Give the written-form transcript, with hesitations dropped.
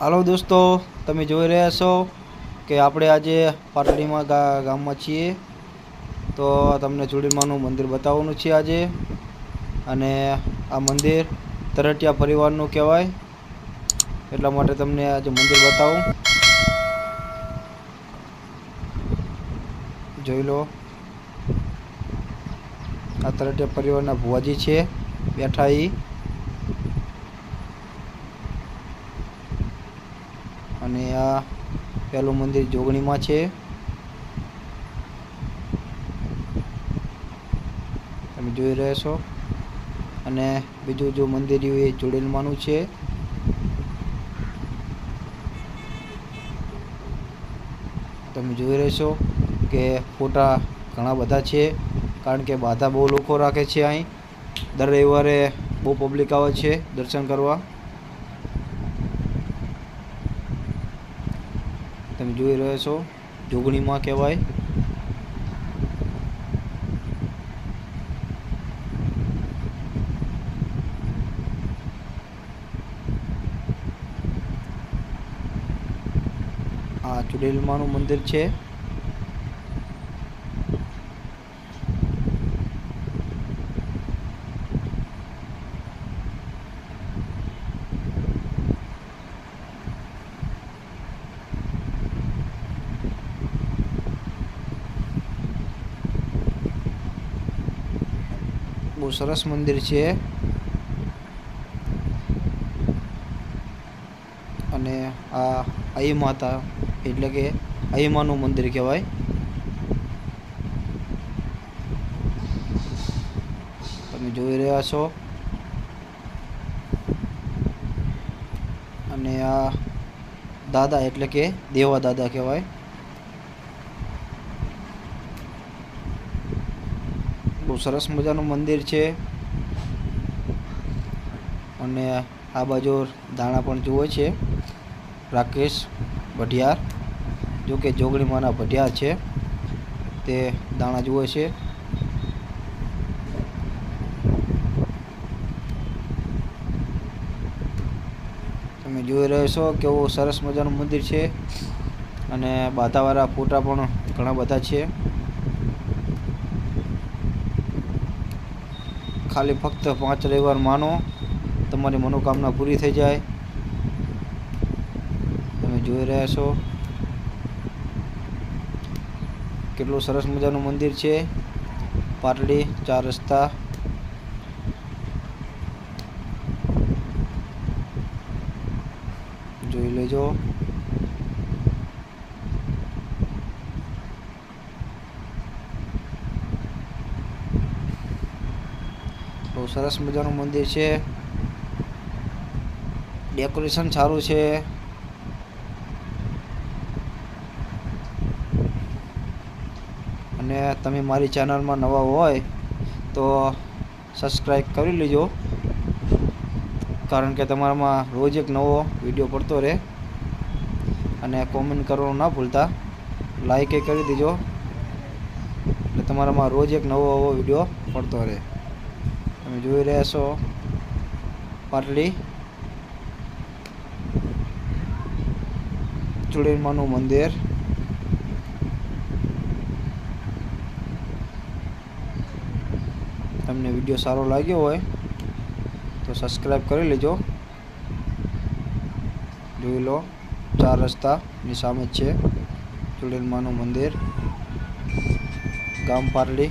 હાલો દોસ્તો, તમે જોઈ રહ્યા છો કે આપણે આજે પાટડીમાં ગામમાં છીએ. તો તમને ચુડીમાનું મંદિર બતાવવાનું છે આજે. અને આ મંદિર તરટિયા પરિવારનું કહેવાય, એટલા માટે તમને આજે મંદિર બતાવું. જોઈ લો, આ તરટિયા પરિવારના ભુવાજી છે બેઠા. અને આ પહેલું મંદિર જોગણીમાં છે. તમે જોઈ રહ્યા છો. અને બીજું જો મંદિર એ ચુડેલમાનું છે. તમે જોઈ રહ્યા છો કે ફોટા ઘણા બધા છે, કારણ કે બાધા બહુ લોકો રાખે છે. અહીં દર રવિવારે બહુ પબ્લિક આવે છે દર્શન કરવા. તમે જોઈ રહ્યા છો, જોગણીમાં કહેવાય. આ ચુડેલમાનું મંદિર છે. બહુ સરસ મંદિર છે. અને આ આઈ માતા એટલે કે આઈમાનું મંદિર કહેવાય. તમે જોઈ રહ્યા છો. અને આ દાદા એટલે કે દેવા દાદા કહેવાય. બહુ સરસ મજાનું મંદિર છે. અને આ બાજુ દાણા પણ જુએ છે રાકેશ ભટિયાર, જો કે જોગણીમાંના ભટિયાર છે તે દાણા જુએ છે. તમે જોઈ રહ્યો છો કેવું સરસ મજાનું મંદિર છે. અને બાધાવાળા ફોટા પણ ઘણા બધા છે. ખાલી ફક્ત 5 રવિવાર માનો, તમારી મનોકામના પૂરી થઈ જાય. તમે જોઈ રહ્યા છો કેટલું સરસ મજાનું મંદિર છે. પાટડી 4 રસ્તા. જોઈ લેજો. બહુ સરસ મજાનું મંદિર છે. ડેકોરેશન સારું છે. અને તમે મારી ચેનલમાં નવા હોય તો સબસ્ક્રાઈબ કરી લેજો, કારણ કે તમારામાં રોજ એક નવો વિડીયો પડતો રહે. અને કોમેન્ટ કરવાનું ના ભૂલતા, લાઈક એ કરી દેજો, એટલે તમારામાં રોજ એક નવો વિડીયો પડતો રહે. તમે જોઈ રહ્યા છો પાટડી ચુડેલમાનું મંદિર. તમને વિડીયો સારો લાગ્યો હોય તો સબસ્ક્રાઈબ કરી લેજો. જોઈ લો, 4 રસ્તાની સામે જ છે ચુડેલમાનું મંદિર, ગામ પાટડી.